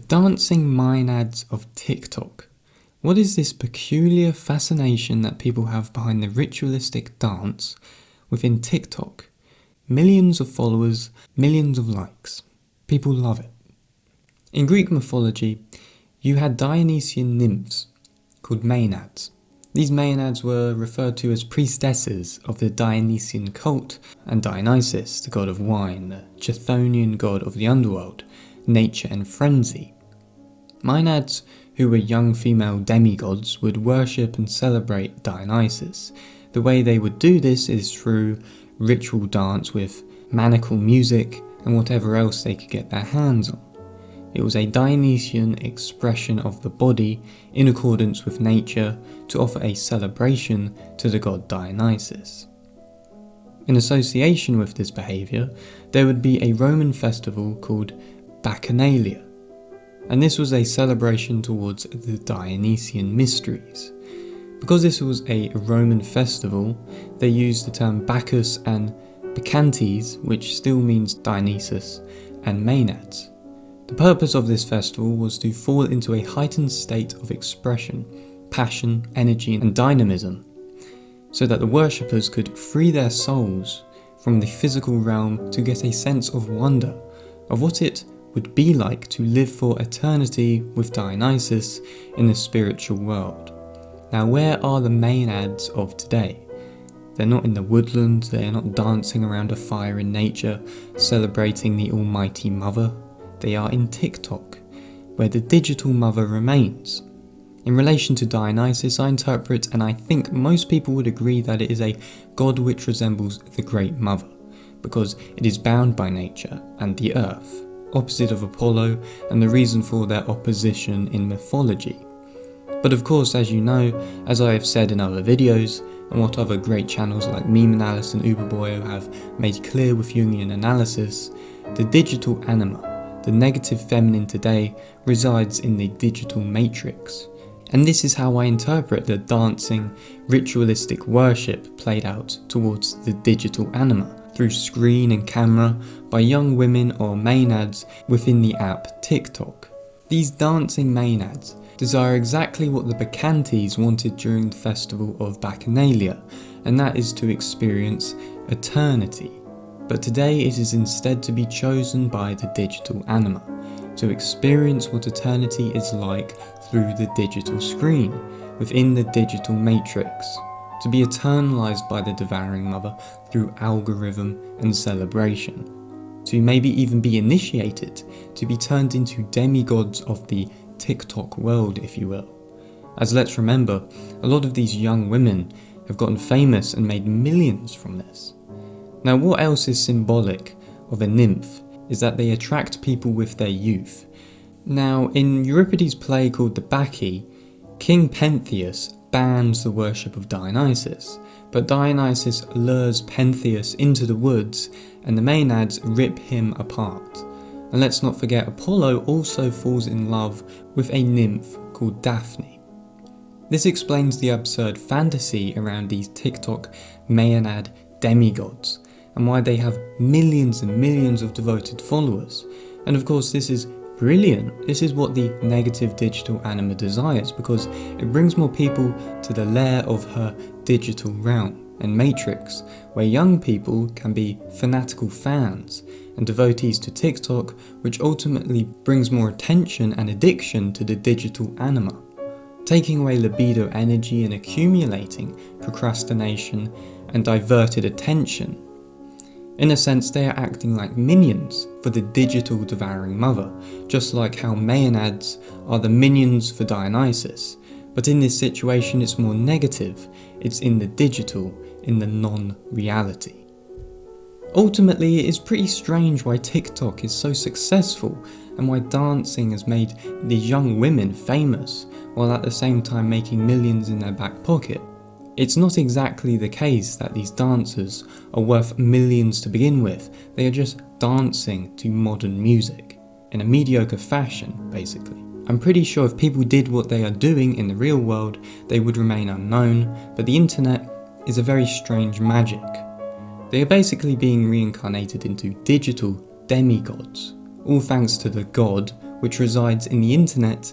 dancing maenads of TikTok. What is this peculiar fascination that people have behind the ritualistic dance within TikTok? Millions of followers, millions of likes. People love it. In Greek mythology, you had Dionysian nymphs called maenads. These maenads were referred to as priestesses of the Dionysian cult, and Dionysus, the god of wine, the Chthonian god of the underworld, nature and frenzy. Maenads, who were young female demigods, would worship and celebrate Dionysus. The way they would do this is through ritual dance with maniacal music and whatever else they could get their hands on. It was a Dionysian expression of the body in accordance with nature to offer a celebration to the god Dionysus. In association with this behaviour, there would be a Roman festival called Bacchanalia, and this was a celebration towards the Dionysian mysteries. Because this was a Roman festival, they used the term Bacchus and Bacchantes, which still means Dionysus, and maenads. The purpose of this festival was to fall into a heightened state of expression, passion, energy and dynamism, so that the worshippers could free their souls from the physical realm to get a sense of wonder, of what it would be like to live for eternity with Dionysus in the spiritual world. Now, where are the maenads of today? They're not in the woodland, they are not dancing around a fire in nature, celebrating the almighty mother. They are in TikTok, where the digital mother remains. In relation to Dionysus, I interpret, and I think most people would agree, that it is a god which resembles the Great Mother, because it is bound by nature and the earth, opposite of Apollo, and the reason for their opposition in mythology. But of course, as you know, as I have said in other videos, and what other great channels like Meme Analysis and Uberboyo have made clear with Jungian analysis, the digital anima, the negative feminine today, resides in the digital matrix. And this is how I interpret the dancing, ritualistic worship played out towards the digital anima, through screen and camera by young women or maenads within the app TikTok. These dancing maenads desire exactly what the Bacchantes wanted during the festival of Bacchanalia, and that is to experience eternity. But today it is instead to be chosen by the digital anima, to experience what eternity is like through the digital screen, within the digital matrix, to be eternalized by the devouring mother through algorithm and celebration, to maybe even be initiated, to be turned into demigods of the TikTok world, if you will. As let's remember, a lot of these young women have gotten famous and made millions from this. Now, what else is symbolic of a nymph is that they attract people with their youth. Now, in Euripides' play called the Bacchae, King Pentheus bans the worship of Dionysus, but Dionysus lures Pentheus into the woods and the maenads rip him apart. And let's not forget, Apollo also falls in love with a nymph called Daphne. This explains the absurd fantasy around these TikTok maenads demigods, and why they have millions and millions of devoted followers. And of course, this is brilliant. This is what the negative digital anima desires, because it brings more people to the lair of her digital realm and matrix, where young people can be fanatical fans and devotees to TikTok, which ultimately brings more attention and addiction to the digital anima, taking away libido energy and accumulating procrastination and diverted attention. In a sense, they are acting like minions for the digital devouring mother, just like how maenads are the minions for Dionysus. But in this situation, it's more negative. It's in the digital, in the non-reality. Ultimately, it is pretty strange why TikTok is so successful and why dancing has made these young women famous, while at the same time making millions in their back pocket. It's not exactly the case that these dancers are worth millions to begin with. They are just dancing to modern music, in a mediocre fashion, basically. I'm pretty sure if people did what they are doing in the real world, they would remain unknown, but the internet is a very strange magic. They are basically being reincarnated into digital demigods, all thanks to the god which resides in the internet,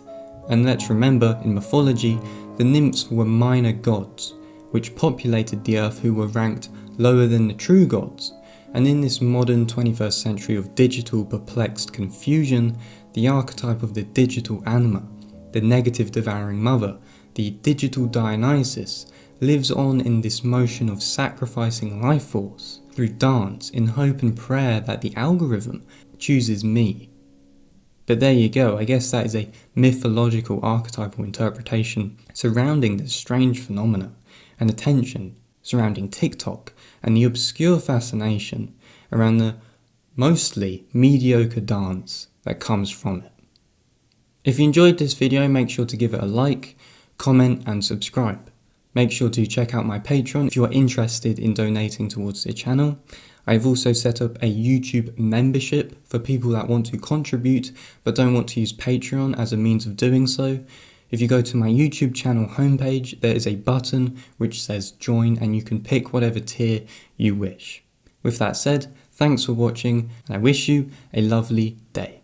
and let's remember, in mythology, the nymphs were minor gods, which populated the earth who were ranked lower than the true gods. And in this modern 21st century of digital perplexed confusion, the archetype of the digital anima, the negative devouring mother, the digital Dionysus, lives on in this motion of sacrificing life force through dance in hope and prayer that the algorithm chooses me. But there you go, I guess that is a mythological archetypal interpretation surrounding this strange phenomena, and the tension surrounding TikTok, and the obscure fascination around the mostly mediocre dance that comes from it. If you enjoyed this video, make sure to give it a like, comment and subscribe. Make sure to check out my Patreon if you are interested in donating towards the channel. I've also set up a YouTube membership for people that want to contribute but don't want to use Patreon as a means of doing so. If you go to my YouTube channel homepage, there is a button which says join, and you can pick whatever tier you wish. With that said, thanks for watching, and I wish you a lovely day.